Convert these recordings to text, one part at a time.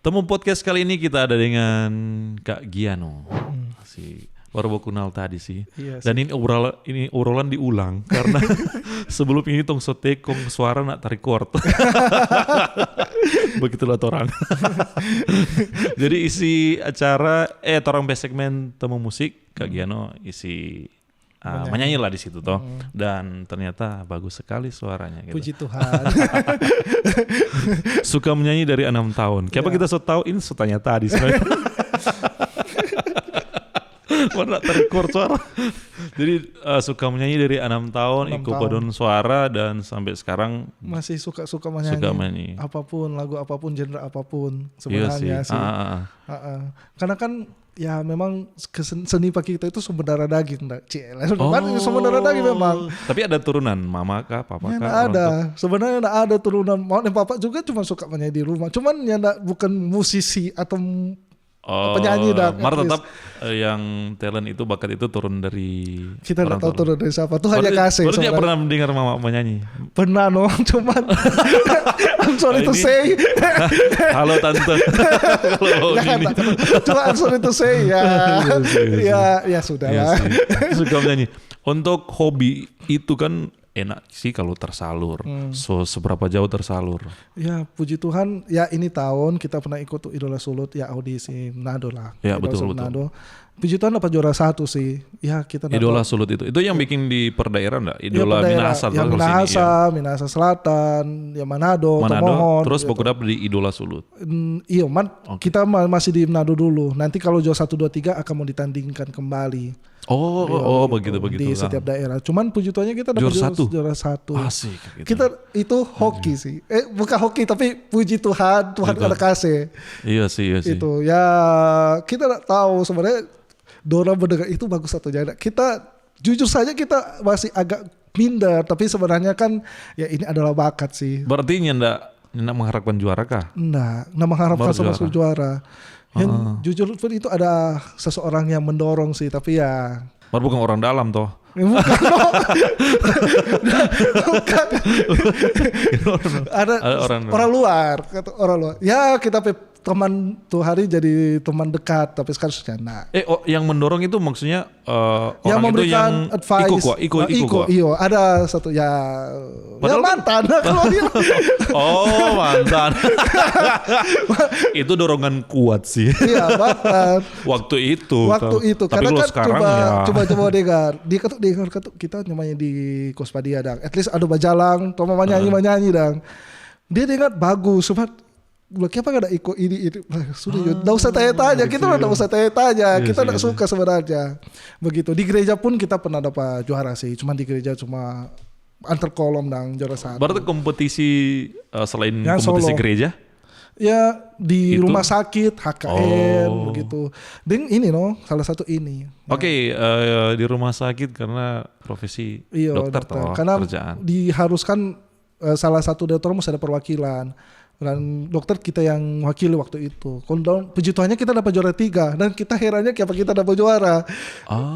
Temu podcast kali ini kita ada dengan Kak Giano. Baru kenal tadi sih. Iya sih. Dan ini obrolan diulang karena sebelum ini tong sotekong suara nak record. Begitulah orang. Jadi isi acara orang segmen temu musik Kak Giano isi menyanyi lah di situ toh. Dan ternyata bagus sekali suaranya gitu. Puji Tuhan. Suka menyanyi dari 6 tahun. Kenapa kita tahu ini tanya tadi sebenarnya. Mana terrecord suara. Jadi suka menyanyi dari 6 tahun, ikut paduan suara dan sampai sekarang masih suka menyanyi. Suka menyanyi. Apapun, lagu apapun, genre apapun Iya sebenarnya sih. Karena kan ya memang seni pagi kita itu sumber darah daging, sumber darah daging memang. Tapi ada turunan, mama kah, papa kah? Nggak ada, sebenarnya nggak ada turunan. Mau papa juga cuma suka menyanyi di rumah. Cuman ya bukan musisi atau penyanyi dah. Mar tetap yang talent itu bakat itu turun dari kita nggak tahu turun dari siapa. Tuh hanya kasih. Baru dia pernah mendengar mama menyanyi. Pernah cuman I'm sorry to say. Halo tante. Cuma I'm sorry to say ya sudah lah. Suka menyanyi. Untuk hobi itu kan enak sih kalau tersalur. Seberapa jauh tersalur? Ya puji Tuhan ya ini tahun kita pernah ikut tuh Idola Sulut ya audisi Manado lah. Ya betul. Puji Tuhan dapat juara 1 sih. Ya kita Idola Sulut itu yang bikin di per daerah enggak? Idola Minahasa. Ya Minahasa Selatan, ya Manado, Tomohon. Terus pokoknya di Idola Sulut. Iya, kita masih di Manado dulu. Nanti kalau juara 1, 2, 3 akan mau ditandingkan kembali. Begitu. Di setiap daerah. Cuman puji Tuhannya kita dapat juara 1. Asik gitu. Kita itu hoki sih. Bukan hoki tapi puji Tuhan ada kasih. Iya sih. Itu ya kita tak tahu sebenarnya Dora mendengar itu bagus atau jangan. Kita jujur saja kita masih agak minder, tapi sebenarnya kan ya ini adalah bakat sih. Berarti nggak mengharapkan juara kah? Nggak mengharapkan sama juara. Yang jujur pun itu ada seseorang yang mendorong sih, tapi ya. Baru bukan orang dalam toh. Bukan. Ada orang luar. Ya kita teman tuh hari jadi teman dekat, tapi sekarang sudah enggak. Yang mendorong itu maksudnya yang orang itu yang advice. Iko. Ada satu ya mantan kalau dia. Mantan. Itu dorongan kuat sih. Iya, mantan. Waktu itu. Tapi karena kan sekarang coba dengar. Dia kata kita nyanyi di Kospadia dang. At least ada bajalang, Toma menyanyi dang. Dia dengar bagus, kenapa gak ada Iko ini sudah nggak usah tanya-tanya, kita nggak usah tanya-tanya, kita nggak suka sebenarnya. Begitu di gereja pun kita pernah dapat juara sih, cuman di gereja cuma antar kolom dan juara 1. Berarti kompetisi selain yang kompetisi solo. Gereja? Ya di itu? rumah sakit HKN begitu. Dan ini salah satu ini. Oke, di rumah sakit karena profesi dokter. Karena kerjaan. diharuskan salah satu dokter mesti ada perwakilan. Dan dokter kita yang wakili waktu itu. Kalau puji Tuhannya kita dapat juara 3 dan kita herannya kenapa kita dapat juara.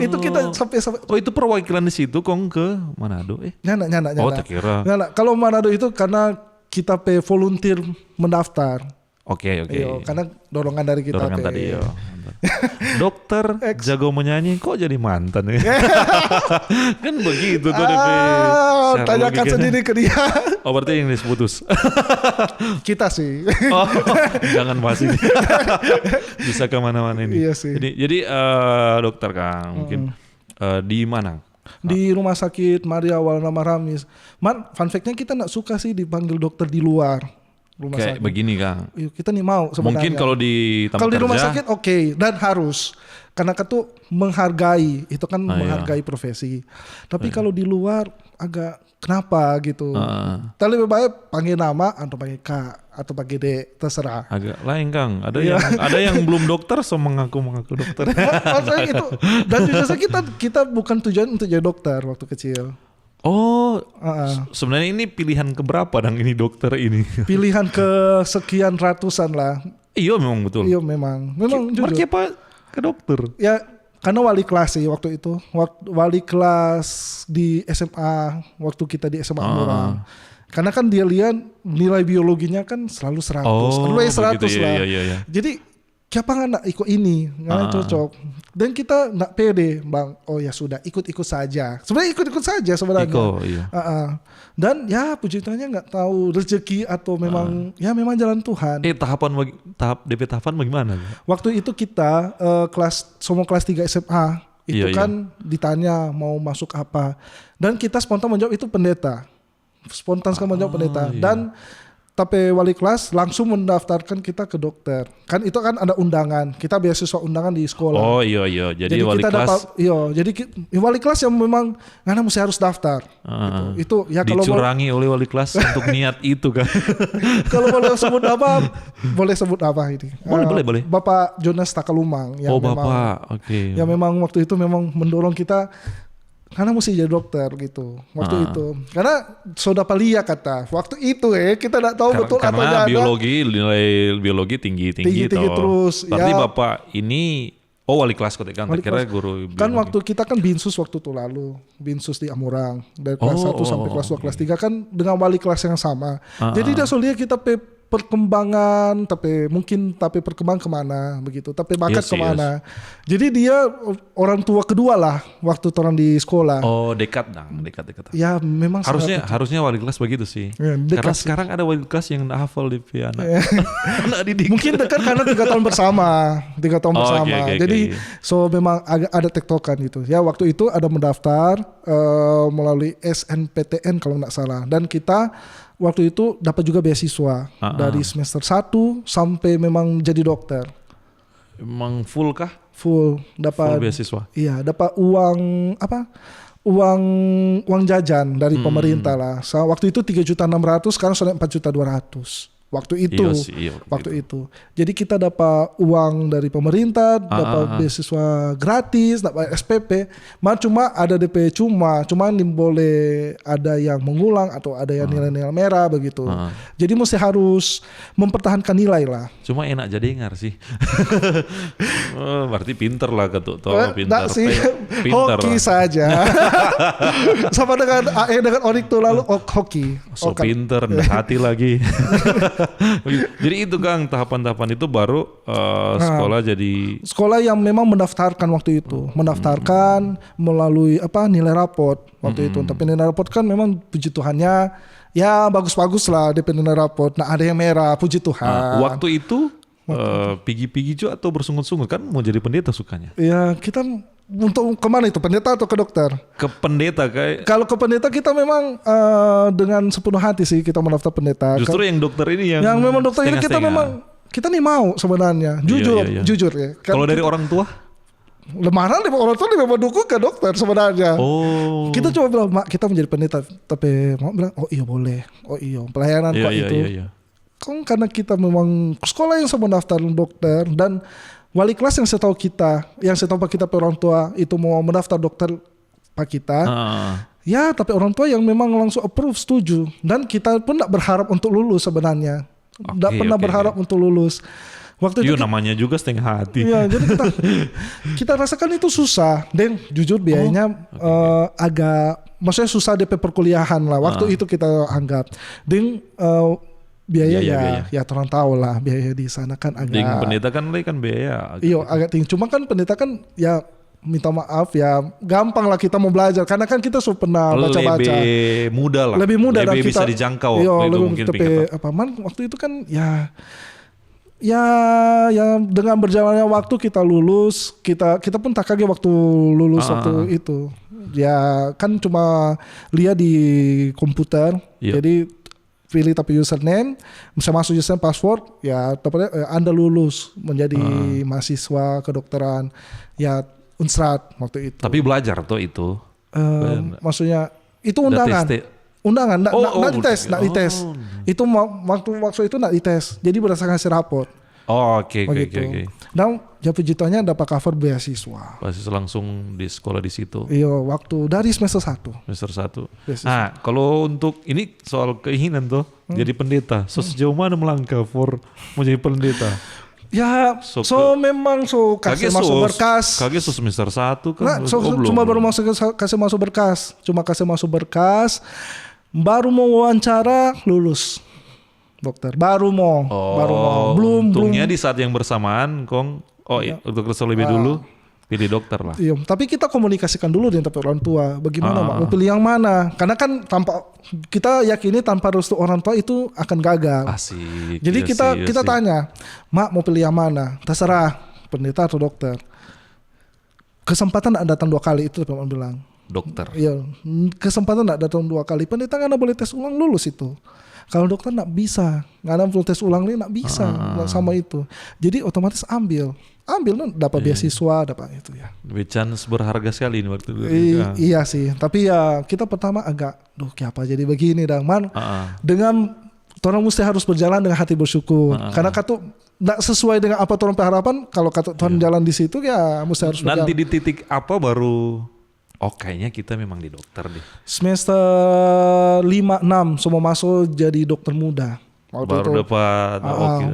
Itu kita sampai itu perwakilan di situ kong ke Manado Nyana. terkira. Kalau Manado itu karena kita volunteer mendaftar. Oke. Karena dorongan dari kita. Dorongan tadi Dokter jago menyanyi kok jadi mantan ya? Kan begitu tuh. Tanyakan sendiri ke dia. Berarti yang putus. Kita sih. Jangan bahas ini. Bisa kemana-mana ini. Iya sih. Jadi dokter Kang mungkin di mana? Di rumah sakit Maria Walna Maramis. Fun fact-nya kita gak suka sih dipanggil dokter di luar rumah kayak sakit. Begini Kang. Kita nih mau sebenarnya. Mungkin kalau di tempat kerja. Kalau di rumah sakit oke. Dan harus. Karena itu menghargai. Itu kan menghargai profesi. Tapi kalau di luar agak kenapa gitu. Kita lebih baik panggil nama atau panggil Kak atau panggil Dek, terserah. Agak lain Kang. Ada yang belum dokter so mengaku dokter. Maksudnya itu. Dan juga kita bukan tujuan untuk jadi dokter waktu kecil. Sebenarnya ini pilihan keberapa dang ini dokter ini? Pilihan ke sekian ratusan lah. Iya memang betul. Iya memang jujur. Kenapa ke dokter? Ya karena wali kelas sih waktu itu. Wali kelas di SMA waktu kita di SMA Murang. Karena kan dia lihat nilai biologinya kan selalu 100. Always 100 begitu, lah. iya. Jadi siapa nggak ikut ini, nggak cocok. Dan kita nggak pede, Bang. Oh ya sudah, ikut-ikut saja. Sebenarnya ikut-ikut saja sebenarnya. Iya. Dan ya puji Tuhannya nggak tahu rezeki atau memang ya memang jalan Tuhan. tahapan bagaimana? Waktu itu kita semua kelas 3 SMA itu kan ditanya mau masuk apa. Dan kita spontan menjawab itu pendeta. Spontan sekali menjawab pendeta. Dan tapi wali kelas langsung mendaftarkan kita ke dokter. Kan itu kan ada undangan. Kita beasiswa undangan di sekolah. Oh iya. Jadi wali kita kelas. Jadi wali kelas yang memang karena mesti harus daftar. Itu ya kalau dicurangi oleh wali kelas untuk niat itu kan. Kalau boleh sebut apa? Boleh sebut apa ini? Boleh. Bapak Jonas Takalumang yang Bapak. Oke. Yang memang waktu itu memang mendorong kita karena mesti jadi dokter gitu waktu itu. Karena sudah palia kata waktu itu kita tidak tahu betul atau tidak. Karena nilai biologi tinggi terus. Berarti Bapak ini wali kelas kan? Kira guru biologi. Kan waktu kita kan binsus waktu itu lalu. Binsus di Amurang dari kelas 1 sampai kelas 2 kelas 3 kan dengan wali kelas yang sama. Jadi dia sulit kita perkembangan tapi perkembangan kemana begitu, tapi bakat kemana. Jadi dia orang tua kedua lah waktu orang di sekolah. Dekat. Ya memang harusnya wali kelas begitu sih. Karena sekarang ada wali kelas yang hafal di piano. Anak didik. Mungkin dekat karena 3 tahun bersama. Jadi memang agak ada tektokan gitu. Ya waktu itu ada mendaftar melalui SNPTN kalau nggak salah, dan kita waktu itu dapat juga beasiswa dari semester 1 sampai memang jadi dokter. Emang full kah? Full, dapat beasiswa. Iya, dapat uang uang jajan dari pemerintah lah. Waktu itu 3.600.000, sekarang sudah 4.200.000. Waktu itu, itu. Jadi kita dapat uang dari pemerintah, dapat beasiswa gratis, dapat SPP. Cuma ada DP cuma boleh ada yang mengulang atau ada yang nilai-nilai merah begitu. Jadi mesti harus mempertahankan nilai lah. Cuma enak jadi dengar sih. Berarti pinter lah ketuk pinter. Pinter hoki saja. Sama dengan dengan Onik tuh lalu hoki. Pinter, hati lagi. Jadi itu Kang, tahapan-tahapan itu baru sekolah jadi sekolah yang memang mendaftarkan waktu itu, mendaftarkan melalui nilai raport waktu itu. Tapi nilai raport kan memang puji Tuhannya ya bagus-bagus lah DP nilai raport. Nah ada yang merah, puji Tuhan. Waktu itu pigi-pigi juga atau bersungut-sungut kan mau jadi pendeta sukanya? Ya kita untuk kemana itu, pendeta atau ke dokter? Ke pendeta kayak. Kalau ke pendeta kita memang dengan sepenuh hati sih kita mendaftar pendeta. Justru yang dokter ini yang memang dokter ini kita memang kita nih mau sebenarnya jujur ya. Kalau dari orang tua? Lemaran orang tua memang dukung ke dokter sebenarnya. Kita coba bilang mak kita menjadi pendeta, tapi mau bilang iya boleh, pelayanan kok itu. Kan karena kita memang sekolah yang sama daftar dokter dan wali kelas yang setahu kita orang tua itu mau mendaftar dokter pak kita. Ya, tapi orang tua yang memang langsung approve, setuju. Dan kita pun tidak berharap untuk lulus sebenarnya. Tidak pernah berharap untuk lulus. Waktu itu namanya juga setengah hati. Iya, jadi kita rasakan itu susah. Dan jujur biayanya agak, maksudnya susah DP perkuliahan lah. Waktu itu kita anggap. Dan biaya ya orang tahu lah biaya di sana kan agak. Pendeta kan biaya. Agak tinggi. Cuma kan pendeta kan ya minta maaf ya gampang lah kita mau belajar karena kan kita sudah pernah baca-baca. Lebih mudah lah. Lebih mudah lebih bisa kita, dijangkau waktu itu mungkin waktu itu kan ya dengan berjalannya waktu kita lulus, kita pun tak kaget waktu lulus waktu itu. Ya kan cuma lihat di komputer. Jadi pilih tapi username, bisa masuk username, password, ya Anda lulus menjadi mahasiswa kedokteran, ya Unsrat waktu itu. Tapi belajar tuh itu? Maksudnya itu undangan, nggak dites. Itu waktu itu nggak dites, jadi berdasarkan hasil raport. Oke. Dan ya puji Tuhannya dapat cover beasiswa. Langsung di sekolah di situ. Iya, waktu dari semester 1. Nah, kalau untuk ini soal keinginan tuh jadi pendeta, sejauh mana melangkah mau jadi pendeta? Ya, memang kasih masuk berkas. Kaget semester 1 kan. Cuma baru kasih masuk berkas. Baru mau wawancara lulus dokter. Baru mau. Belum. Untungnya di saat yang bersamaan Kong, untuk resol lebih dulu pilih dokter lah. Iya, tapi kita komunikasikan dulu dengan orang tua. Bagaimana Mak, mau pilih yang mana? Karena kan kita yakini tanpa restu orang tua itu akan gagal. Asik. Jadi kita tanya, Mak mau pilih yang mana? Terserah pendeta atau dokter. Kesempatan tidak datang 2 kali, itu Pak bilang. Dokter. Iya, kesempatan tidak datang 2 kali. Pendeta nggak boleh tes ulang lulus itu. Kalau dokter nggak bisa, nggak boleh tes ulang nggak bisa sama itu. Jadi otomatis ambil dapat beasiswa, dapat itu ya. Chance berharga sekali ini waktu itu. Iya sih, tapi ya kita pertama agak, apa jadi begini dong, dengan orang mesti harus berjalan dengan hati bersyukur. Karena kata nggak sesuai dengan apa orang harapan, kalau kata Tuhan jalan di situ ya mesti harus berjalan. Nanti di titik apa baru kayaknya kita memang di dokter deh. Semester 5-6 semua masuk jadi dokter muda. Baru dapat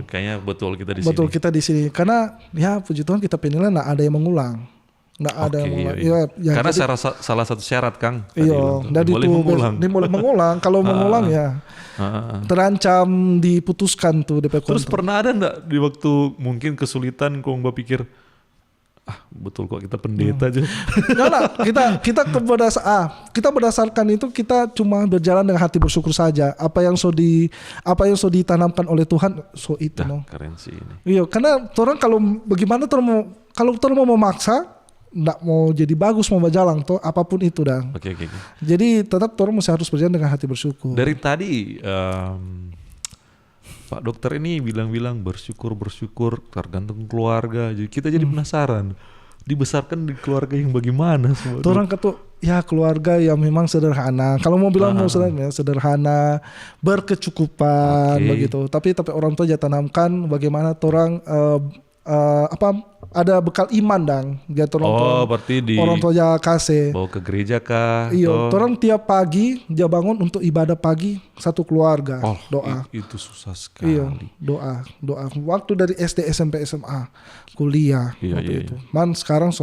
kayaknya betul kita di sini. Betul kita di sini karena ya puji Tuhan kita penilai ada yang mengulang. Nggak ada yang mengulang. Ya, karena jadi, salah satu syarat Kang. Iya, dari itu boleh mengulang. Kalau mengulang ya terancam diputuskan tuh DP kontrak. Terus pernah ada enggak di waktu mungkin kesulitan Kong berpikir betul kok kita pendeta aja. Enggak, kita berdasarkan itu kita cuma berjalan dengan hati bersyukur saja. Apa yang so ditanamkan oleh Tuhan itu keren sih ini. Iya, karena orang kalau bagaimana kalau mau memaksa enggak mau jadi bagus mau berjalan tuh apapun itu dah. Oke. Jadi tetap orang mesti harus berjalan dengan hati bersyukur. Dari tadi Pak dokter ini bilang bersyukur tergantung keluarga. Jadi kita jadi penasaran. Dibesarkan di keluarga yang bagaimana semua? Orang kata ya keluarga yang memang sederhana. Kalau mau bilang mau sederhana, berkecukupan begitu. Tapi orang tua jangan tanamkan bagaimana orang ada bekal iman dang. Dia berarti orang tua dia kasih. Bawa ke gereja kah? Iya, orang tiap pagi dia bangun untuk ibadah pagi satu keluarga doa. Itu susah sekali. Iya, doa. Waktu dari SD, SMP, SMA, kuliah itu. Man sekarang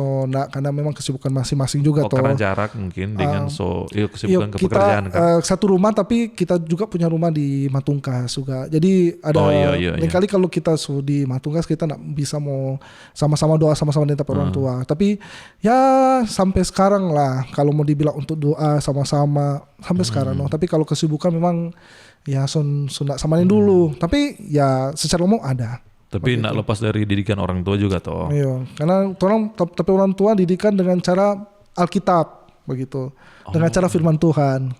karena memang kesibukan masing-masing juga karena jarak mungkin dengan kesibukan kepekerjaan kan. Satu rumah tapi kita juga punya rumah di Matungkas juga. Jadi ada kali kalau kita di Matungkas kita nggak bisa mau sama-sama doa sama-sama dengan orang tua. Tapi ya sampai sekarang lah kalau mau dibilang untuk doa sama-sama sampai sekarang. Tapi kalau kesibukan memang ya sunat samain dulu. Tapi ya secara umum ada. Tapi nak lepas dari didikan orang tua juga toh. Iya, karena tapi orang tua didikan dengan cara Alkitab begitu. Dengan cara firman Tuhan.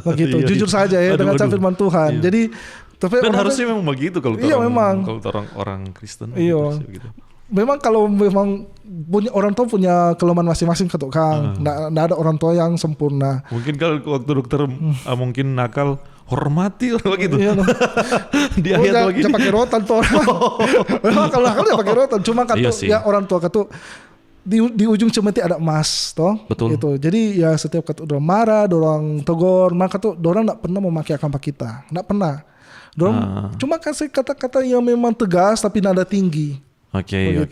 Begitu. Jujur saja ya dengan cara firman Tuhan. Iya. Jadi tapi dan harusnya memang begitu kalau orang Kristen. Iya. Memang kalau punya orang tua punya kelemahan masing-masing ketuk Kang. Nggak ada orang tua yang sempurna. Mungkin kalau waktu dokter mungkin nakal hormati orang gitu. Iya, dia lagi. Jangan pakai rotan tuh orang. Memang kalau nakal dia pakai rotan. Cuma kan ya orang tua ketuk di ujung cemeti ada emas toh. Betul. Gitu. Jadi ya setiap ketuk dorang marah, dorang tegur, maka tuh dorang nggak pernah memakai akan kita. Nggak pernah. Dorang cuma kasih kata-kata yang memang tegas tapi nada tinggi. Oke.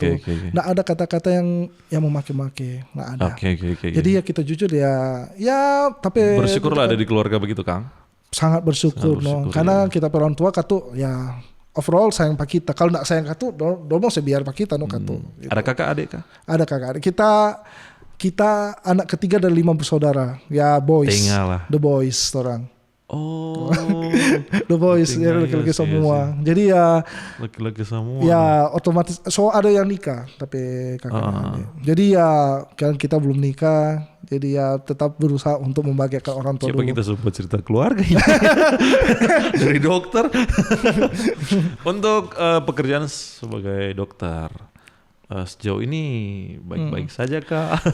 Nggak ada kata-kata yang memaki-maki, nggak ada. Oke. Jadi ya kita jujur ya tapi bersyukurlah ada di keluarga begitu Kang. Sangat bersyukur karena kita orang tua katu ya overall sayang pak kita. Kalau nggak sayang katu, dorong sebiar pak kita katu. Gitu. Ada kakak adik kah? Ada kakak adik. Kita anak ketiga dari 5 bersaudara. Ya boys. Tinggal lah. The boys orang. The boys ya laki-laki semua. Iya. Jadi ya laki-laki semua. Ya otomatis ada yang nikah tapi kakaknya. Jadi ya kan kita belum nikah. Jadi ya tetap berusaha untuk membahagiakan orang tua dulu. Kita sempat cerita keluarga ini. Dari dokter. Untuk pekerjaan sebagai dokter. Sejauh ini baik-baik saja Kak.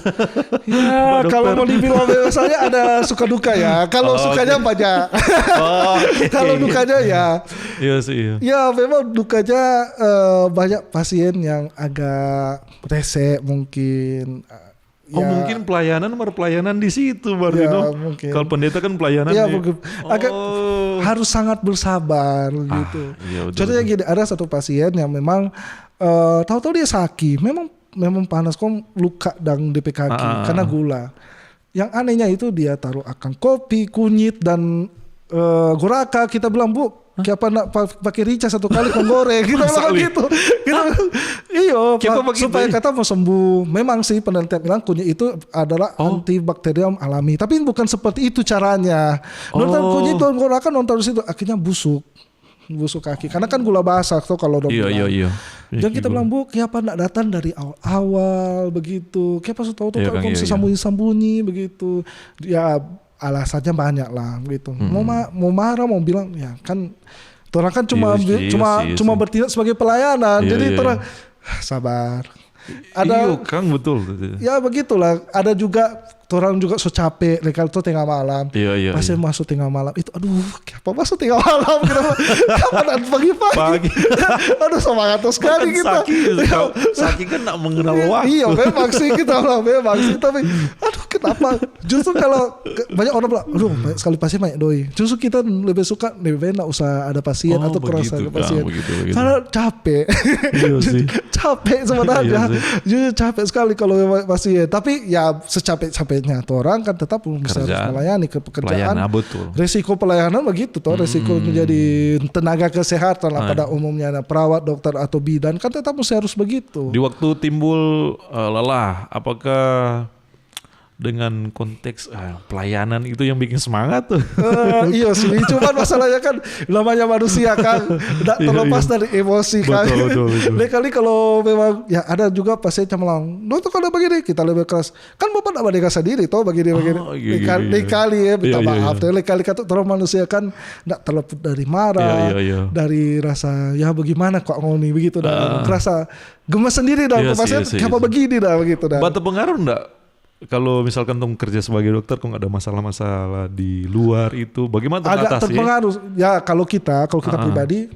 Ya kalau mau dibilang saya ada suka duka ya. Kalau sukanya banyak. Kalau dukanya ya. Iya sih. Ya memang dukanya banyak pasien yang agak rese mungkin. Mungkin pelayanan di situ baru mungkin. Kalau pendeta kan pelayanan. Ya mungkin. Agak harus sangat bersabar gitu. Iya, contohnya gini, ada satu pasien yang memang tahu-tahu dia sakit, memang panas kok luka dan DP kaki karena gula. Yang anehnya itu dia taruh akan kopi, kunyit dan Goraka kita bilang bu, kenapa nak pakai rica satu kali kau goreng? Kita bilang gitu. Kita iyo supaya kata mau sembuh. Memang sih penelitian bilang kunyit itu adalah antibakterium alami, tapi bukan seperti itu caranya. Nonton kunyit itu Goraka nonton di situ akhirnya busuk kaki karena kan gula basah tuh kalau dong. Iya. Dan kita bilang bu, kenapa nak datang dari awal begitu? Kenapa tahu kalau bisa sembunyi begitu? Ya alasannya banyak lah gitu. Mau marah mau bilang ya kan orang kan cuma bertindak sebagai pelayanan. Jadi orang sabar. Ada Kang betul. Ya begitulah. Ada juga orang juga so capek lekal itu tengah malam. Pasien masuk tengah malam itu aduh kenapa masuk tengah malam kapan pagi-pagi. Aduh semangat sekali kita. Saking kan nak mengenal waktu. Iya memang sih kita lah memang sih tapi aduh kenapa justru kalau banyak orang bilang aduh banyak sekali pasien banyak doi. Justru kita lebih suka lebih baik nak usah ada pasien atau kerasa ada pasien. Begitu. Karena capek. Iya sih. Capek sebenarnya. Justru capek sekali kalau pasien. Tapi ya secapek-capeknya orang kan tetap bisa melayani ke pekerjaan. Betul. Resiko pelayanan begitu toh, resiko menjadi tenaga kesehatan lah pada umumnya, perawat, dokter atau bidan kan tetap harus begitu. Di waktu timbul lelah, apakah dengan konteks pelayanan itu yang bikin semangat tuh? Iya sih, cuman masalahnya kan namanya manusia kan tidak terlepas dari emosi kan. Betul. Kali kalau memang ya ada juga pasien yang bilang, dokter kalau begini kita lebih keras. Kan bapak tidak berdeka sendiri toh begini. Kali ya minta maaf. Kali kata orang manusia kan tidak terlepas dari marah, dari rasa ya bagaimana kok ngomong begitu dah. Kerasa gemes sendiri dah pasien kenapa begini dah begitu dah. Batu pengaruh enggak? Kalau misalkan tuh kerja sebagai dokter kok nggak ada masalah-masalah di luar itu, bagaimana tuh agak terpengaruh ya kalau kita pribadi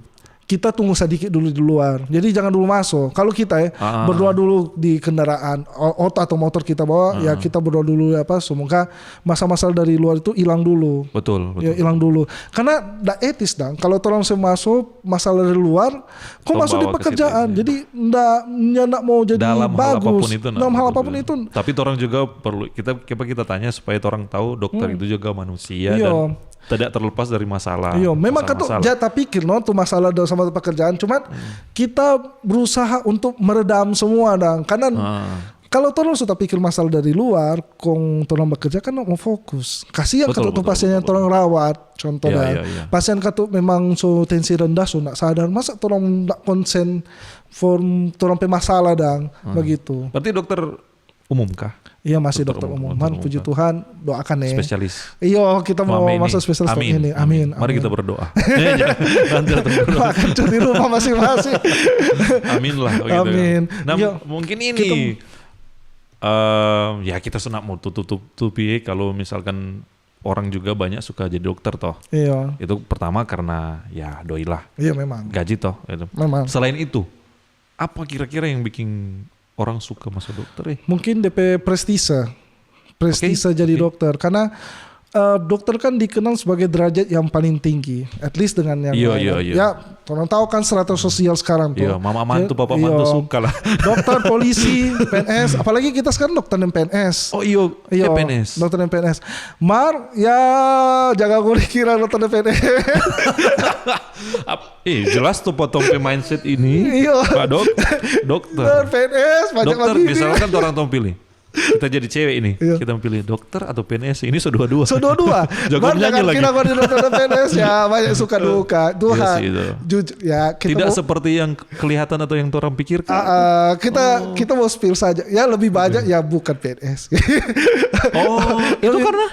kita tunggu sedikit dulu di luar. Jadi jangan dulu masuk. Kalau kita berdoa dulu di kendaraan atau motor kita bawa, ya kita berdoa dulu semoga masalah-masalah dari luar itu hilang dulu. Betul. Ya hilang dulu. Karena tidak etis dong. Kalau orang masuk masalah dari luar, kok masuk di pekerjaan. Jadi ndak mau jadi dalam bagus. Dalam hal apapun itu. Tapi orang juga perlu kita tanya supaya orang tahu dokter itu juga manusia dan tidak terlepas dari masalah. Iya, memang kan tuh jatah pikir tuh masalah sama pekerjaan. Cuman kita berusaha untuk meredam semua dong. Karena kalau tolong sudah pikir masalah dari luar, tolong bekerja kan mau fokus. Kasihan kalau tuh pasien yang tolong rawat, contoh pasien katu memang so tensi rendah, so nak sadar, masa tolong nak konsen form tolong masalah dong, begitu. Berarti dokter umum kah? Iya masih dokter umum. Puji Tuhan doakan ya. Spesialis. Iya kita mau masuk spesialis ini. Amin. Mari kita berdoa. Nanti akan di rumah masing-masing. Amin lah. Gitu. Amin. Nah mungkin ini ya kita senang mau tutupi kalau misalkan orang juga banyak suka jadi dokter toh. Iya. Itu pertama karena ya doi lah. Iya memang. Gaji toh. Gitu. Memang. Selain itu apa kira-kira yang bikin orang suka masuk dokter Mungkin DP prestise jadi dokter karena dokter kan dikenal sebagai derajat yang paling tinggi, at least dengan yang lain. Ya, orang tahu kan strata sosial sekarang tuh. Iya, mama mantu, papa mantu suka lah. Dokter, polisi, PNS, apalagi kita sekarang dokter dan PNS. Oh iya, PNS. Dokter dan PNS. Ya jaga gue kira dokter dan PNS. Jelas tuh potong mindset ini. Iya. Pak dokter. PNS banyak dokter, lagi. misalkan orang tuh pilih. Kita jadi cewek ini, kita pilih dokter atau PNS. Ini dua-dua. Jago nyanyi lagi. Kira di dokter dan PNS ya banyak suka duka. Tuhan. Jujur ya. Tidak seperti yang kelihatan atau yang orang pikirkan. Kita mau spill saja. Ya lebih banyak ya bukan PNS. Itu karena?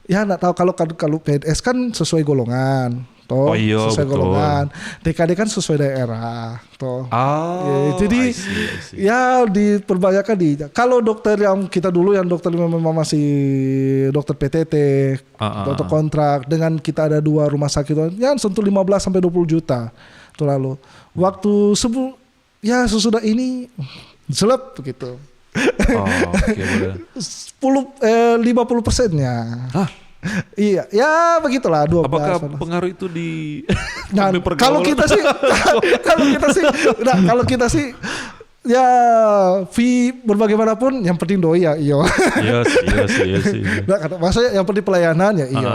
Ya nggak tahu kalau PNS kan sesuai golongan. Sesuai betul. golongan. DKD kan sesuai daerah. Jadi I see. ya diperbanyakan kalau dokter yang kita dulu yang dokter memang masih dokter PTT, dokter kontrak dengan kita ada 2 rumah sakit yang sentuh 15 sampai 20 juta. Tuh lalu waktu sesudah ini seleb begitu. 50%-nya. Iya, ya begitulah 12. Apakah pengaruh itu di kalau kita sih ya fee berbagaimanapun yang penting doi ya iyo. Iya sih. Nah, maksudnya yang penting pelayanan ya iyo.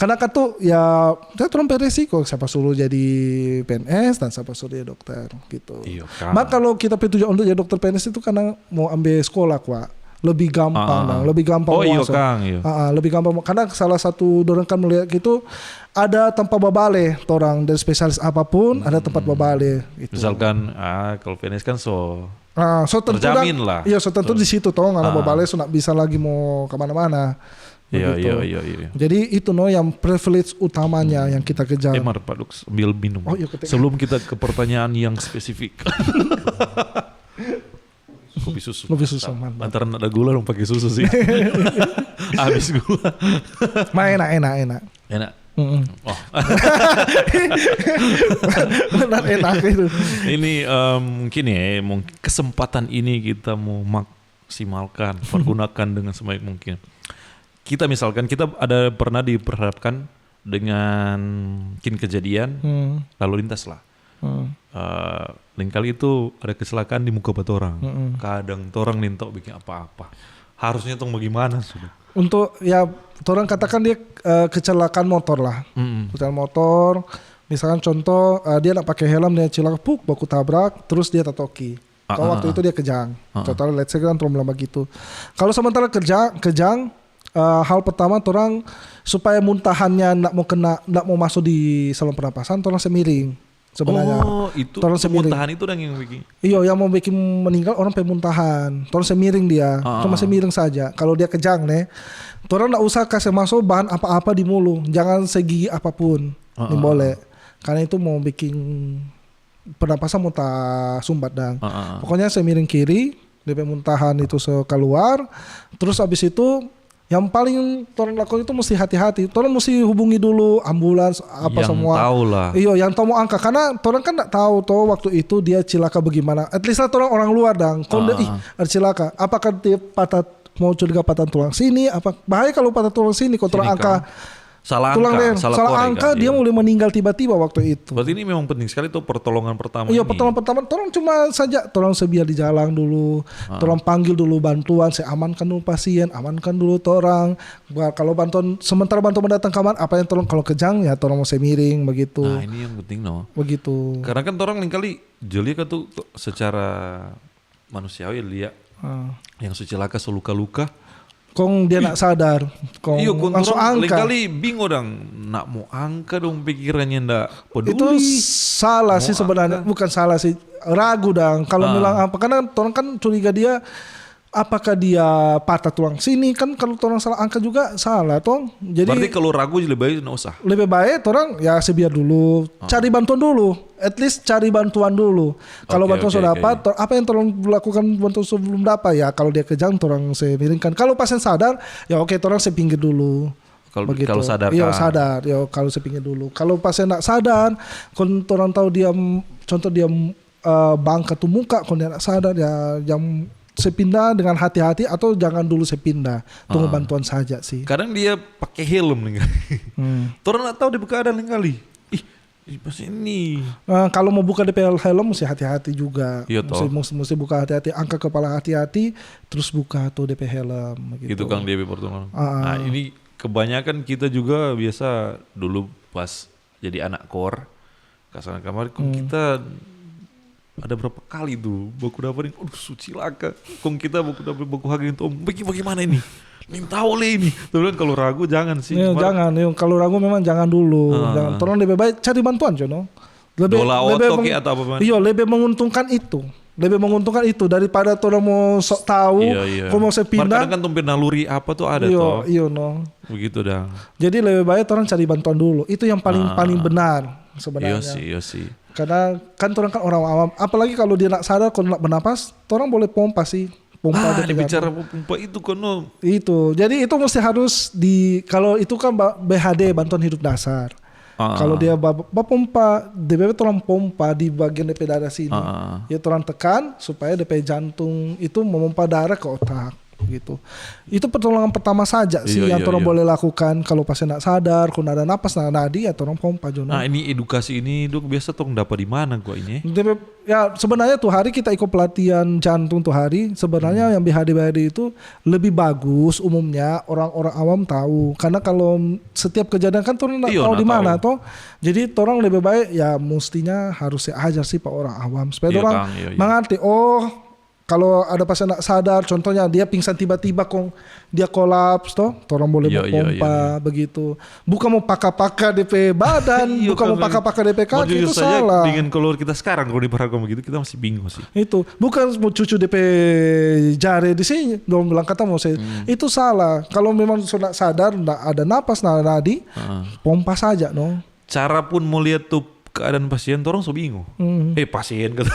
Karena kan tuh ya turun resiko siapa suruh jadi PNS dan siapa suruh jadi dokter gitu. Iya kan. Maka kalau kita tujuan untuk jadi dokter PNS itu karena mau ambil sekolah kuat. Lebih gampang bang, lebih gampang iya masuk. Kang, iya. Lebih gampang karena salah satu dorong kan melihat gitu ada tempat babale orang dari spesialis apapun ada tempat babale gitu. Misalkan kalau PNS kan so tentu terjamin lah. Iya, so tentu di situ toh nggak babale so nak bisa lagi mau kemana-mana. Iya. Jadi itu yang privilege utamanya yang kita kejar. Mar Pak Duk sambil minum. Iya, sebelum kita ke pertanyaan yang spesifik. Kopi susu. Mantap. Antara ada gula dong pakai susu sih. Habis gula. Enak. Oh. Benar enak itu. Ini mungkin ya, kesempatan ini kita mau maksimalkan, pergunakan dengan sebaik mungkin. Kita misalkan kita ada pernah diperhadapkan dengan mungkin kejadian lalu lintas lah. Lain kali itu ada kecelakaan di muka batu orang. Kadang orang nintok bikin apa-apa. Harusnya tuh bagaimana sudah? Untuk ya orang katakan dia kecelakaan motor lah. Kecelakaan motor. Misalkan contoh dia nak pakai helm dia celaka baku tabrak terus dia tatoki. Kalau waktu itu dia kejang. Contohnya let's say kan bilang begitu. Kalau sementara kejang hal pertama orang supaya muntahannya nak mau masuk di saluran pernapasan orang semiring. Sebenarnya itu pemuntahan itu yang bikin. Iya, yang mau bikin meninggal orang pemuntahan. Orang semiring dia, cuma semiring saja. Kalau dia kejang nih, orang nggak usah kasih masuk bahan apa-apa di mulut, jangan segi apapun, ini boleh. Karena itu mau bikin pernapasan mau tak sumbat dang. Pokoknya semiring kiri, DP muntahan itu keluar, terus abis itu yang paling orang lakukan itu mesti hati-hati. Orang mesti hubungi dulu ambulans apa yang semua. Tahu lah. Iya, yang tahu mau angka karena orang kan nggak tahu toh waktu itu dia cilaka bagaimana. At least orang luar dang. Kalau ada cilaka, apakah dia mau curiga patah tulang sini? Apa bahaya kalau patah tulang sini? Kalau orang angka salah angka dia mulai meninggal tiba-tiba waktu itu. Berarti ini memang penting sekali tuh pertolongan pertama. Iya, pertolongan pertama tolong cuma saja tolong sebiar di jalan dulu. Tolong panggil dulu bantuan, saya amankan dulu pasien, amankan dulu orang. Kalau sementara bantuan mendatang kamar apa yang tolong kalau kejang ya tolong mau saya miring begitu. Nah, ini yang penting Begitu. Karena kan orang lain kali jeli kan tuh secara manusiawi lihat yang sucilaka seluka-luka. Kong dia nak sadar, kong langsung angka. Kali bingung orang nak mau angka dong pikirannya ndak peduli. Itu salah sih sebenarnya, bukan salah sih, ragu dong. Kalau bilang apa, karena orang kan curiga dia apakah dia patah tulang sini kan kalau orang salah angka juga salah toh. Jadi berarti kalau ragu lebih baik nggak usah. Lebih baik orang ya sebiar dulu, cari bantuan dulu, at least cari bantuan dulu. Kalau bantuan sudah dapat, apa yang tolong lakukan bantuan sebelum dapat ya kalau dia kejang orang saya miringkan. Kalau pasien sadar ya oke orang saya pinggir dulu. Kalau sadar iya sadar ya kalau saya pinggir dulu. Kalau pasien nak sadar, kalau orang tahu dia contoh dia bangka tuh muka, kalau dia nak sadar ya jam sepindah dengan hati-hati atau jangan dulu sepindah, tunggu bantuan saja sih. Kadang dia pakai helm nih kali. Orang nggak tahu dia keadaan nih kali. Pas ini. Kalau mau buka DP helm mesti hati-hati juga. Iya, mesti buka hati-hati, angkat kepala hati-hati, terus buka tuh DP helm. Gitu. Itu Kang DP pertolongan. Nah ini kebanyakan kita juga biasa dulu pas jadi anak kor, kasar kamar kita ada berapa kali tuh baku dapetin suci laka kong kita baku hagin tuh bagaimana ini tahu le ini tapi kalau ragu jangan sih jangan kalau ragu memang jangan dulu jangan tolong lebih baik cari bantuan Jono lebih atau apa iya lebih menguntungkan itu daripada tolong mau sok tahu kalau mau saya pindah kadang kan tumpir naluri apa tuh ada toh begitu dah jadi lebih baik orang cari bantuan dulu itu yang paling benar sebenarnya iya sih karena kan orang kan orang awam, apalagi kalau dia nak sadar, kalau nak bernapas, orang boleh pompa sih. Bicara pompa itu kan Itu, jadi itu mesti harus kalau itu kan BHD bantuan hidup dasar. Kalau dia pompa, DPP tolong pompa di bagian DP dada sini. Ya tolong tekan supaya DP jantung itu memompa darah ke otak. gitu. Itu pertolongan pertama saja sih Iya, yang iya, orang iya. boleh lakukan kalau pasien nak sadar, kalau ada napas nak nadi ya orang pompa Jono. Nah ini edukasi ini dok biasa tong dapat di mana gua ini? Ya sebenarnya tuh hari kita ikut pelatihan jantung tuh hari sebenarnya yang BHD itu lebih bagus umumnya orang-orang awam tahu karena kalau setiap kejadian kan orang nggak Iya, tahu nggak di mana tahu. toh jadi orang lebih baik ya mestinya harus ajar sih pak orang awam supaya Iya, orang Kang, iya, iya. mengerti oh kalau ada pasien nak sadar contohnya dia pingsan tiba-tiba kok dia kolaps toh orang boleh Iya, mau iya, pompa iya. begitu bukan mau pakar-pakar DP badan Iya, bukan mau Kang. pakar-pakar DP Mau kaki jujur itu saja salah dengan keluar kita sekarang kalau diperhatikan begitu kita masih bingung sih. itu bukan mau cucu DP jari di sini dong bilang kata mau saya itu salah kalau memang sudah sadar nggak ada napas nadi pompa saja no Cara pun mau lihat tuh keadaan pasien, orang so bingung. Pasien kata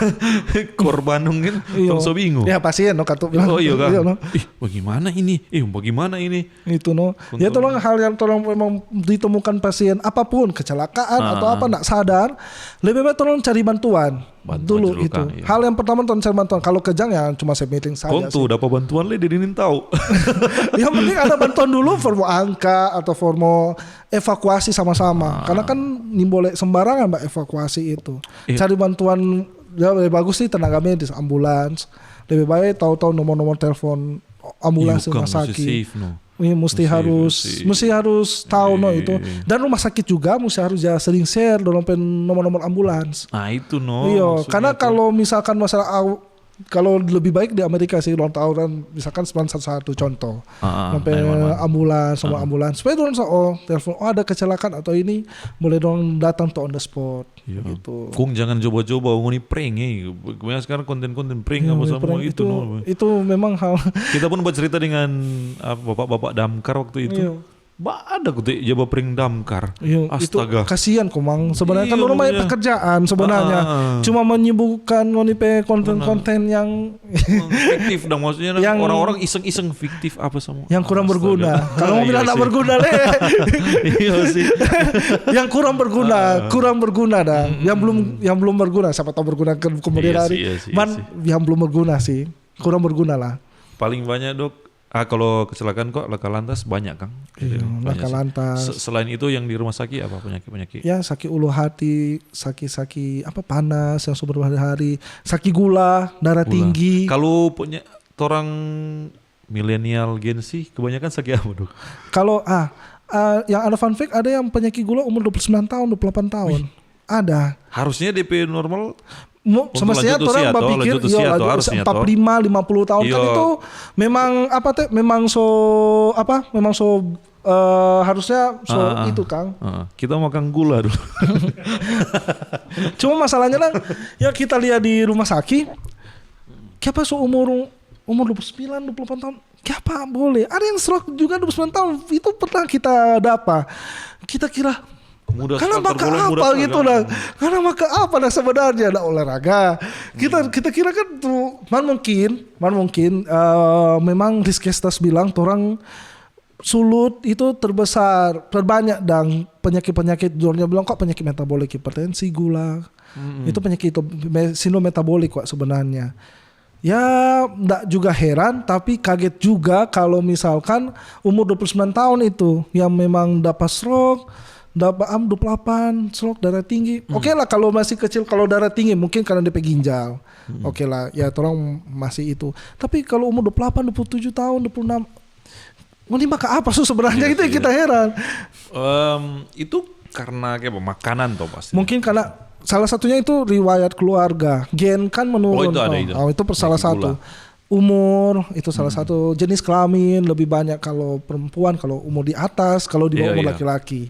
korban mungkin, Iya. orang so bingung. ya pasien no kata bilang Oh iya kan? no. Bagaimana ini? Bagaimana ini? Itu no ya tolong hal yang tolong memang ditemukan pasien apapun kecelakaan atau apa nggak sadar lebih baik tolong cari bantuan dulu dulu, itu Kang, iya. hal yang pertama tolong cari bantuan kalau kejang ya cuma saya meeting saja Kau tuh dapat bantuan le didinin tahu. yang penting ada bantuan dulu formo angka atau formo evakuasi sama-sama karena kan boleh sembarangan mbak evakuasi itu Iya. cari bantuan ya lebih bagus sih tenaga medis ambulans lebih baik tahu-tahu nomor-nomor telepon ambulans Iya, Kang, rumah mesti sakit safe, no. ini mesti harus tahu no itu dan rumah sakit juga mesti harus ya sering share nomor-nomor ambulans Nah itu no. iya maksudnya karena tuh. kalau misalkan masalah kalau lebih baik di Amerika sih orang tahu kan misalkan 911 contoh sampai 911. ambulans sama ambulans supaya orang telepon ada kecelakaan atau ini boleh dong datang to on the spot Iya. gitu. Kung jangan coba-coba ngoni prank Kebanyakan sekarang konten-konten prank Ya, apa sama itu no. itu memang hal Kita pun buat cerita dengan bapak-bapak damkar waktu itu. Iya. Ada kok jaba prank damkar. Iya, Astaga. itu kasihan komang sebenarnya kan Iya, orang banyak makanya. pekerjaan sebenarnya cuma menyibukkan ngonipe konten-konten yang Fiktif dong maksudnya Yang- orang-orang iseng-iseng fiktif apa semua. yang kurang Astaga. berguna kalau mau bilang Iya tak sih. berguna le Iya sih. yang kurang berguna dah yang belum berguna siapa tahu berguna kemudian Iya hari sih, iya sih, man iya yang belum berguna sih kurang berguna lah Paling banyak dok. Kalau kecelakaan kok laka lantas banyak Kang. Iya, Banyak laka sih. lantas. Selain itu yang di rumah sakit apa penyakit-penyakit? ya sakit ulu hati sakit apa panas yang sumber hari sakit gula darah Gula. tinggi Kalau punya orang milenial Gen Z kebanyakan sakit apa dok? kalau yang ada fun fact ada yang penyakit gula umur 29 tahun 28 tahun ada Harusnya DP normal. semestinya lanjut orang usia toh, berpikir lanjut usia toh, harusnya toh. 45 50 tahun kan Iya. itu memang memang harusnya itu Kang. Kita makan gula dulu. Cuma masalahnya lah yang kita lihat di rumah sakit siapa umur 29 28 tahun siapa boleh ada yang stroke juga 29 tahun itu pernah kita dapat kita kira Mudah karena sekali, maka tergolong mudah apa sekali, gitu kan? dah karena maka apa dah sebenarnya ada olahraga kita kira kan tuh man mungkin memang Rizkestas bilang orang sulut itu terbanyak dan penyakit dia bilang kok penyakit metabolik hipertensi gula itu penyakit itu sindrom metabolik kok sebenarnya ya enggak juga heran tapi kaget juga kalau misalkan umur 29 tahun itu yang memang dapat stroke dapat 28 stroke darah tinggi oke lah kalau masih kecil kalau darah tinggi mungkin karena DP ginjal oke lah ya orang masih itu tapi kalau umur 28 27 tahun 26 mau dimakan apa sebenarnya Iya itu yang sih, kita heran Itu karena kayak apa, makanan toh pasti. mungkin karena salah satunya itu riwayat keluarga gen kan menurun itu ada itu. itu salah Penyakit satu umur itu salah satu jenis kelamin lebih banyak kalau perempuan kalau umur di atas kalau di bawah Iya, umur iya. laki-laki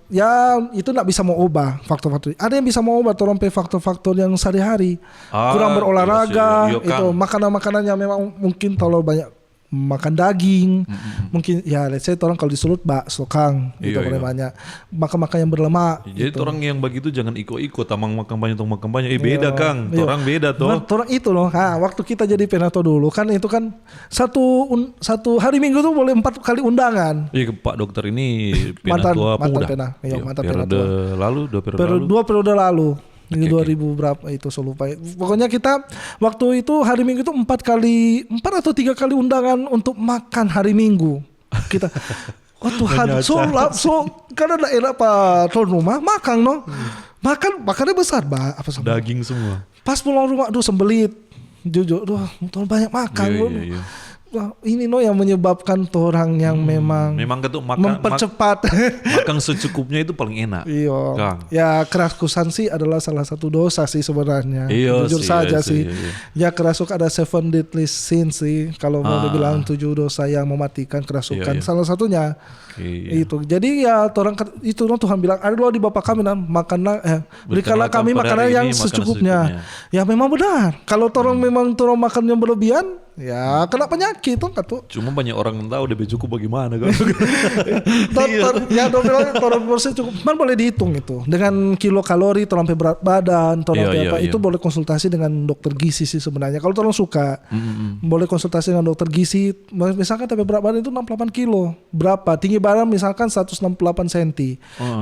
ya itu nggak bisa mau ubah faktor-faktor ada yang bisa mau ubah orang faktor-faktor yang sehari-hari kurang berolahraga iya sih. Iya, itu Kang. makanan-makanan yang memang mungkin kalau banyak makan daging mungkin ya let's say orang kalau disulut bakso Kang itu Iya, paling iya. banyak makan-makan yang berlemak Jadi gitu. orang yang begitu jangan ikut-ikut tamang makan banyak beda Iya, Kang. iya. Orang beda toh. Orang itu loh. Waktu kita jadi penato dulu kan itu kan satu hari Minggu tuh boleh 4 kali undangan. Iya Pak dokter ini Mantan penatua pemuda. pena. Iya, mantan periode penatua. lalu 2 periode lalu. 2 periode lalu. Di 2000 berapa itu saya lupa. Pokoknya kita waktu itu hari Minggu itu 4 atau 3 kali undangan untuk makan hari Minggu. Kita Tuhan, karena daerah Pak tuan rumah makan makannya besar, apa sama? Daging semua. Pas pulang rumah, sembelit. Jujur, tuan banyak makan. Iya. Wah, ini yang menyebabkan orang yang memang ketuk mempercepat makan secukupnya itu paling enak. Iya. Kang. Ya kerasukan sih adalah salah satu dosa sih sebenarnya. Iya, jujur saja sih. Iya. Ya kerasukan ada 7 deadly sins sih. Kalau mau dibilang 7 dosa yang mematikan kerasukan. Iya. Salah satunya itu. Jadi ya itu Tuhan bilang ada doa di Bapa kami dan berikanlah kami makanan yang secukupnya. Ya memang benar. Kalau orang memang orang makan yang berlebihan, ya kena penyakit tuh. Cuma banyak orang tahu udah cukup bagaimana kan. Ya orang porsi cukup. Man boleh dihitung itu dengan kilokalori, sampai berat badan, itu boleh konsultasi dengan dokter gizi sih sebenarnya. Kalau orang suka, boleh konsultasi dengan dokter gizi. Misalkan sampai berat badan itu 68 kilo. Berapa? Tinggi badan misalkan 168 cm.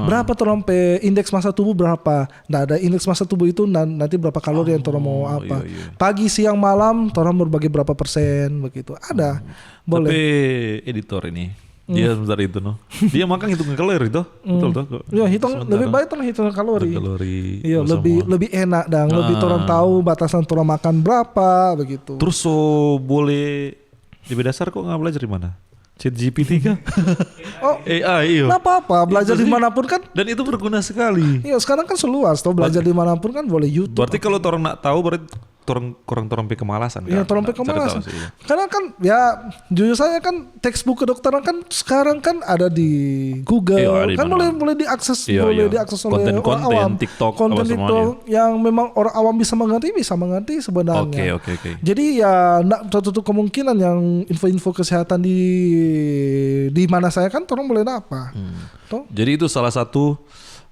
Berapa orang sampai indeks massa tubuh berapa? Nah, ada indeks massa tubuh itu nanti berapa kalori yang orang mau apa. Pagi, siang, malam orang berbagi berapa persen begitu. Ada. Boleh. Tapi editor ini dia sebentar itu dia makan hitung kalori itu. Betul tuh. Ya, lebih baik tuh hitung kalori. Iya, lebih enak dan lebih orang tahu batasan orang makan berapa begitu. Terus boleh di dasar kok nggak belajar di mana? ChatGPT kan? AI iya. Nggak apa-apa, belajar dimanapun kan. Dan itu berguna sekali. Iya, sekarang kan seluas, belajar dimanapun kan boleh YouTube. Berarti kalau orang nak tahu berarti kurang pe kemalasan kan? Iya, pe kemalasan. Karena kan ya jujur saya kan textbook kedokteran kan sekarang kan ada di Google, kan boleh diakses, diakses oleh orang awam. Konten TikTok yang memang orang awam bisa mengerti sebenarnya. Oke. Jadi ya nak tutup kemungkinan yang info-info kesehatan di mana saya kan orang boleh apa. Jadi itu salah satu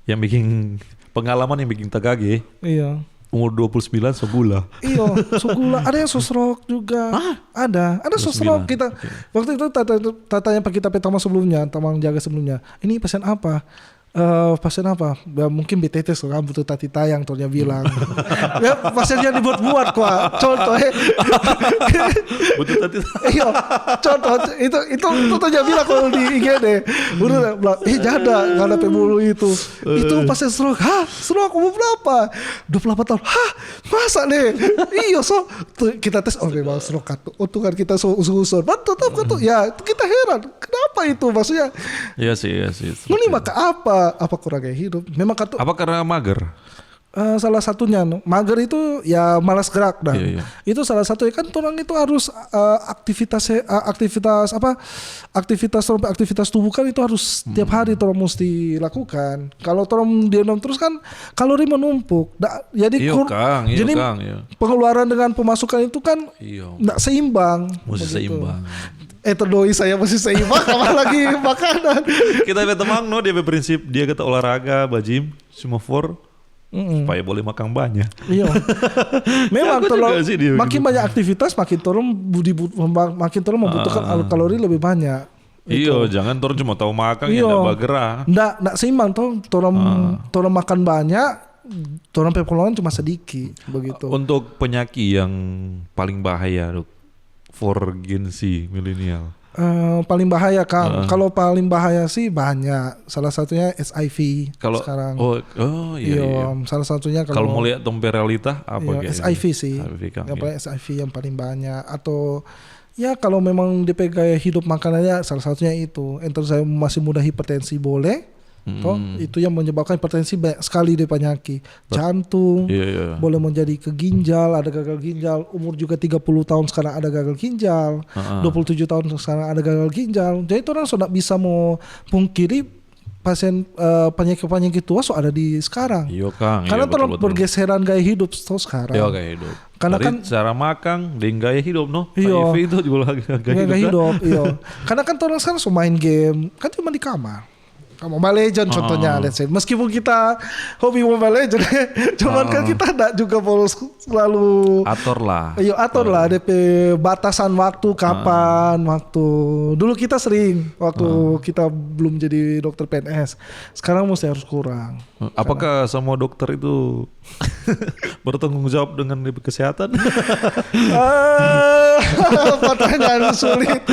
yang bikin pengalaman yang bikin tegage. Iya. Umur 29 segula. Iya, segula. Ada yang sosrok juga. Ada sosrok kita. Waktu itu tatanya Pak kita pertama sebelumnya, tamang jaga sebelumnya. Ini pasien apa? Pasien apa? Ya, mungkin BTT kan butuh tati tayang tornya bilang. Ya pasiennya dibuat-buat kok. Contoh butuh tati. Iya, contoh itu tornya bilang kalau di IGD. Udah bilang, jada enggak ada pembuluh itu. Itu pasien stroke. Stroke umur berapa? 28 tahun. Masa deh? Iya, kita tes memang stroke kan. Untuk kan kita usul-usul. Tetap kan tuh. Ya, kita heran. Kenapa itu maksudnya? Iya sih. Ini maka apa kurang gaya hidup? Memang apa karena mager? Salah satunya mager itu ya malas gerak dah. Iya. Itu salah satu kan orang itu harus aktivitas tubuh kan itu harus tiap hari orang mesti lakukan. Kalau orang diam terus kan kalori menumpuk. Jadi pengeluaran dengan pemasukan itu kan enggak seimbang. Mesti seimbang. Terdoi saya masih seimbang apalagi makanan. Kita lihat teman dia berprinsip dia kata olahraga, bajim, semua supaya boleh makan banyak. Iya. Memang makin banyak aktivitas makin turun membutuhkan kalori lebih banyak. Iya, jangan turun cuma tahu makan ya enggak bergerak. Enggak seimbang turun makan banyak, turun pengeluaran cuma sedikit begitu. Untuk penyakit yang paling bahaya, Dok. For Gen Z milenial. Paling bahaya Kang. Kalau paling bahaya sih banyak. Salah satunya HIV sekarang. Iya. Salah satunya kalau mau lihat dompe realita apa HIV sih. HIV yang paling banyak. Atau ya kalau memang DP gaya hidup makanannya salah satunya itu. Entar saya masih muda hipertensi boleh. Itu yang menyebabkan hipertensi banyak sekali dari penyakit jantung, boleh menjadi ke ginjal, ada gagal ginjal, umur juga 30 tahun sekarang ada gagal ginjal, 27 tahun sekarang ada gagal ginjal. Jadi itu orang sudah bisa mau pungkiri pasien penyakit tua ada di sekarang. Iya Kang. Karena terlalu bergeseran gaya hidup sekarang. Iya gaya hidup. Karena kan cara makan dengan gaya hidup HIV itu juga gaya hidup. Iya. Karena kan orang sekarang main game kan cuma di kamar. Mobile Legend contohnya, let's say. Meskipun kita hobi Mobile Legend, cuman kan kita enggak juga harus selalu atur lah. Iya atur lah DP batasan waktu kapan waktu. Dulu kita sering waktu kita belum jadi dokter PNS. Sekarang mesti harus kurang. Apakah semua dokter itu bertanggung jawab dengan kesehatan? Pertanyaan sulit.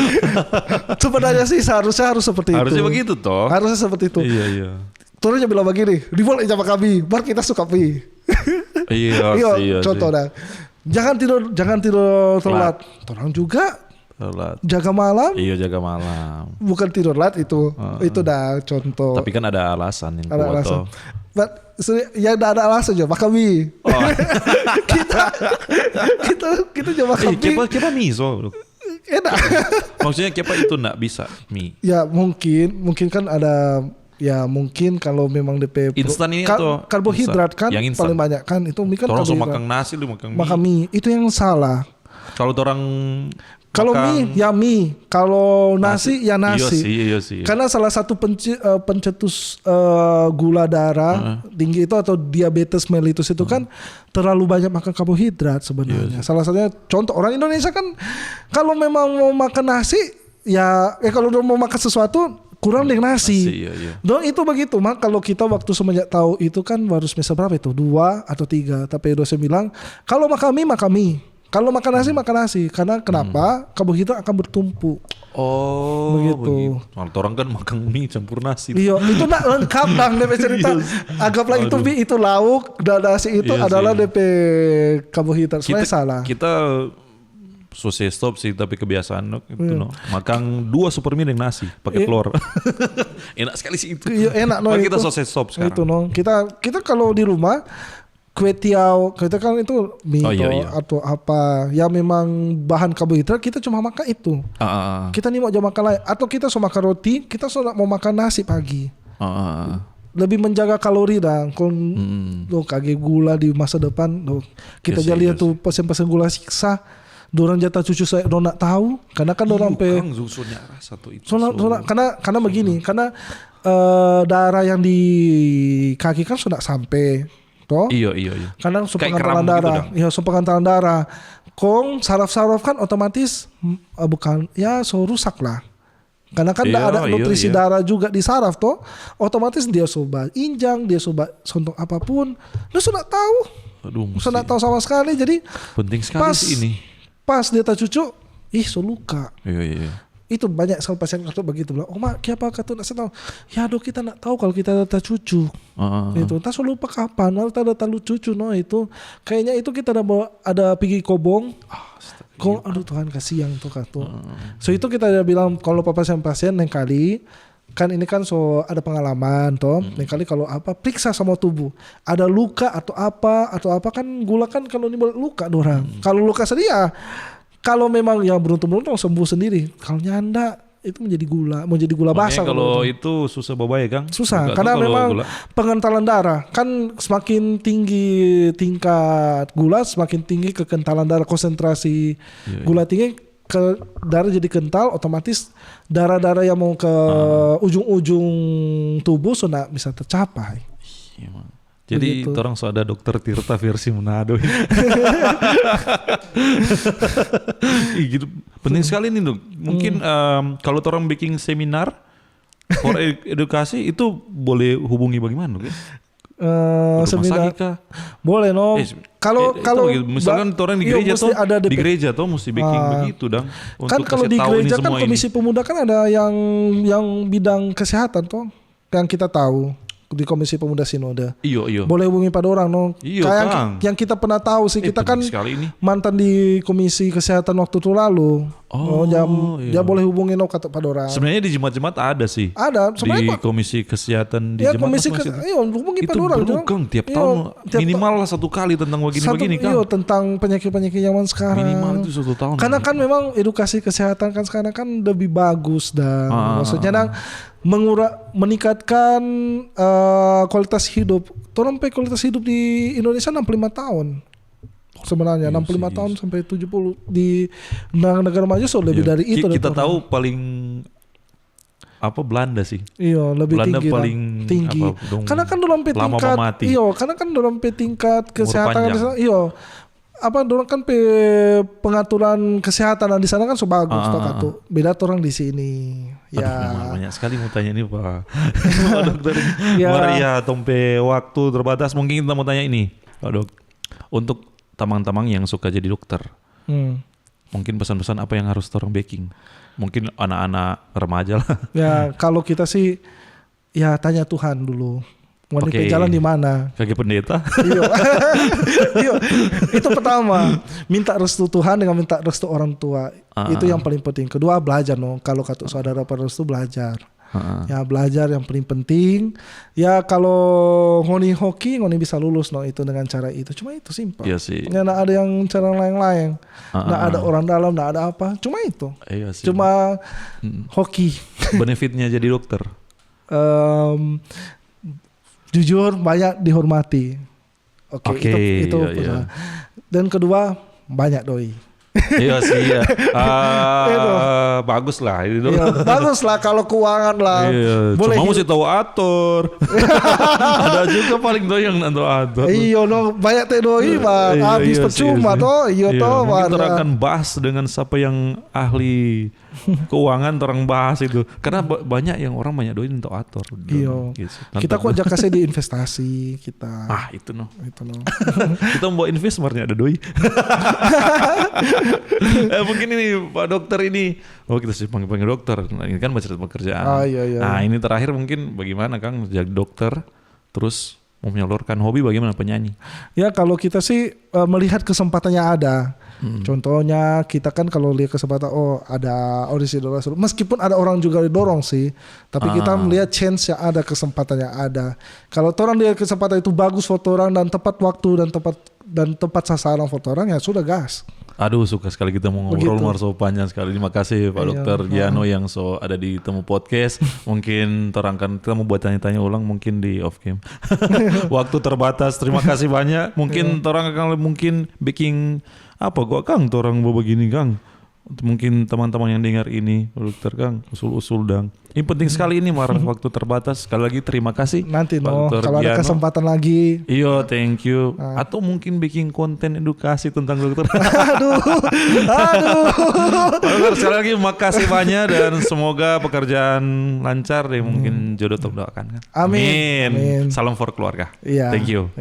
Sebenarnya sih seharusnya harus seperti itu. Harusnya begitu toh. Harusnya seperti itu. Iya. Turunnya bilang begini, diboleh sama kami, baru kita suka pi. Iya contoh dah. Jangan tidur telat. Orang juga telat. Jaga malam. Iya jaga malam. Bukan tidur telat itu. Itu dah contoh. Tapi kan ada alasan yang ada kuat alasan. toh. Ya ada alasan aja makan mie. kita coba makan mie. Kita miso. Enak. Maksudnya kita itu enggak bisa mie. Ya mungkin kan ada. Ya mungkin kalau memang DP instan ini atau karbohidrat kan yang paling banyak kan itu mie kan karbohidrat. Makan nasi lu makan mie itu yang salah. Kalau orang kalau mie ya mie, kalau nasi ya nasi. Iya sih. Karena salah satu pencetus gula darah tinggi itu atau diabetes mellitus itu kan terlalu banyak makan karbohidrat sebenarnya. Salah satunya contoh orang Indonesia kan kalau memang mau makan nasi ya kalau mau makan sesuatu kurang dengan nasi. Iya. Dong itu begitu. Mak kalau kita waktu semenjak tahu itu kan harus misal berapa itu? 2 atau 3. Tapi dosen bilang kalau makan mie. Kalau makan nasi. Karena kenapa? Karbohidrat akan bertumpuk. Oh, begitu. Orang kan makan mie campur nasi. Iya, itu nak lengkap bang DP cerita. Anggaplah itu mie, itu lauk, dan nasi itu adalah DP karbohidrat. Sebenarnya salah. Kita susah stop sih tapi kebiasaan itu makan 2 super mie dengan nasi pakai telur. Enak sekali sih itu. Iya enak kita susah stop sekarang. Itu kita kalau di rumah kue tiaw kita kan itu mie atau apa ya memang bahan karbohidrat kita cuma makan itu. Kita nih mau jam makan lain atau kita mau makan roti kita mau makan nasi pagi. Lebih menjaga kalori dan kage gula di masa depan kita lihat tuh pesen gula siksa. Dorang jatah cucu saya dorang nak tahu karena kan dorang susunya rasa tuh itu. Karena begini, karena darah yang di kaki kan sudah sampai toh. Iya. Karena pengentalan darah. Iya, pengentalan darah. Kong saraf-saraf kan otomatis bukan ya rusak lah. Karena kan ada nutrisi darah juga di saraf toh. Otomatis dia sobat injang, dia sobat sontok apapun. Lu sudah tahu. Sudah tahu sama sekali jadi penting sekali sih ini. Pas dia tak cucu, luka. Iya. Itu banyak sama pasien waktu begitu bilang, mak, kenapa kata nak tahu? Ya dok kita nak tahu kalau kita tak cucu. Itu, tak lupa kapan? Kalau tak lu cucu, itu kayaknya itu kita ada pergi kobong. Aduh Tuhan kasihan tuh kata. So itu kita bilang kalau pasien-pasien yang kali kan ini kan ada pengalaman toh. Yang kali kalau periksa sama tubuh ada luka atau apa kan gula kan kalau ini luka dorang. Kalau luka sedia kalau memang ya beruntung sembuh sendiri. Kalau nyanda itu menjadi gula basah. Kalau itu susah bawa ya Kang. Susah karena memang pengentalan darah kan semakin tinggi tingkat gula semakin tinggi kekentalan darah konsentrasi gula tinggi. Ke darah jadi kental otomatis darah-darah yang mau ke ujung-ujung tubuh sudah bisa tercapai. Jadi orang ada dokter Tirta versi Manado. Gitu. Penting sekali nih dok. Mungkin kalau orang bikin seminar for edukasi itu boleh hubungi bagaimana dok? Seminar boleh kalau misalkan orang di gereja di gereja mesti bikin begitu dong kan kalau di gereja kan komisi pemuda kan ada yang bidang kesehatan toh yang kita tahu di Komisi Pemuda Sinode. Iya. Boleh hubungi pada orang kayak yang kita pernah tahu sih kita kan mantan di Komisi Kesehatan waktu itu lalu. Dia boleh hubungi kata pada orang. Sebenarnya di jemaat-jemaat ada sih. Ada di Komisi Kesehatan di jemaat. Hubungi pada orang. Itu Kang tiap tahun minimal lah 1 kali tentang begini Kang. Tentang penyakit-penyakit zaman sekarang. Minimal itu 1 tahun. Karena kan memang edukasi kesehatan kan sekarang kan lebih bagus dan maksudnya meningkatkan kualitas hidup. Sampai kualitas hidup di Indonesia 65 tahun. Sebenarnya 65 tahun sampai 70 di negara maju lebih dari itu. Kita tahu paling apa Belanda sih. Iya, lebih Belanda tinggi. paling tinggi. apa, dong, Karena kan dalam lama tingkat, mati. iya, karena kan dalam tingkat kesehatan panjang. di sana, iya. Apa dorang kan pengaturan kesehatan di sana kan so bagus toh katu. Beda orang di sini. Aduh, Ya. banyak sekali mau tanya ini Pak. Pak Dokter. Ya. Maria tompe waktu terbatas, mungkin kita mau tanya ini Pak Dok. Untuk tamang-tamang yang suka jadi dokter, mungkin pesan-pesan apa yang harus orang baking? Mungkin anak-anak remaja lah. Ya, kalau kita sih ya tanya Tuhan dulu. Mau Oke. ke jalan di mana? Kayak pendeta. Iya. Iya. Itu pertama, minta restu Tuhan dengan minta restu orang tua. Itu yang paling penting. Kedua, belajar no. Kalau kata saudara restu belajar. Ya belajar yang paling penting. Ya kalau ngoni hoki, ngoni bisa lulus no itu dengan cara itu. Cuma itu simpel. Iya sih. Ya nggak ada yang cara lain-lain. Nggak ada orang dalam, nggak ada apa. Cuma itu. Iya sih. Cuma hoki. Benefitnya jadi dokter. Jujur banyak dihormati. Oke, itu iya. Dan kedua banyak doi. Iya sih ya. Bagus lah ini dong. Iya, bagus lah kalau keuangan lah. Iya, Boleh cuma mesti tahu atur. Ada juga paling doyang nanti atur. Iya no, banyak teh doi bang. Habis percuma toh. Iya toh. Mungkin kita akan bahas dengan siapa yang ahli keuangan, orang bahas itu. Karena banyak yang orang banyak doi untuk atur. Iya. Gitu. Kita kok ajak kasih di investasi kita. Itu no. Itu no. Kita mau investmentnya ada doi. Mungkin ini Pak Dokter ini. Oh kita sih panggil dokter. Nah, ini kan macam pekerjaan. Iya. Nah ini terakhir mungkin bagaimana Kang jadi dokter terus mau menyalurkan hobi bagaimana penyanyi? Ya kalau kita sih melihat kesempatannya ada. Contohnya kita kan kalau lihat kesempatan ada audisi dorong, meskipun ada orang juga dorong sih, tapi kita melihat chance yang ada, kesempatannya ada. Kalau orang lihat kesempatan itu bagus foto orang dan tepat waktu dan tepat sasaran foto orang ya sudah gas. Aduh suka sekali kita mau ngobrol marso panjang sekali. Terima kasih Pak Dokter Giano yang ada di Temu Podcast. Mungkin terangkan kita mau buat tanya-tanya ulang mungkin di off cam. Waktu terbatas. Terima kasih banyak. Mungkin orang akan mungkin bikin apa gua Kang orang bawa begini Kang. Mungkin teman-teman yang dengar ini Pak Dokter Kang usul-usul dang. Ini penting sekali ini marah waktu terbatas. Sekali lagi terima kasih. Nanti Pak Dr. kalau ada Giano. Kesempatan lagi. Iya, thank you. Atau mungkin bikin konten edukasi tentang dokter. Aduh. Pak Dokter sekali lagi makasih banyak dan semoga pekerjaan lancar deh, mungkin jodoh terdoakan kan. Amin. Salam for keluarga. Iya. Thank you.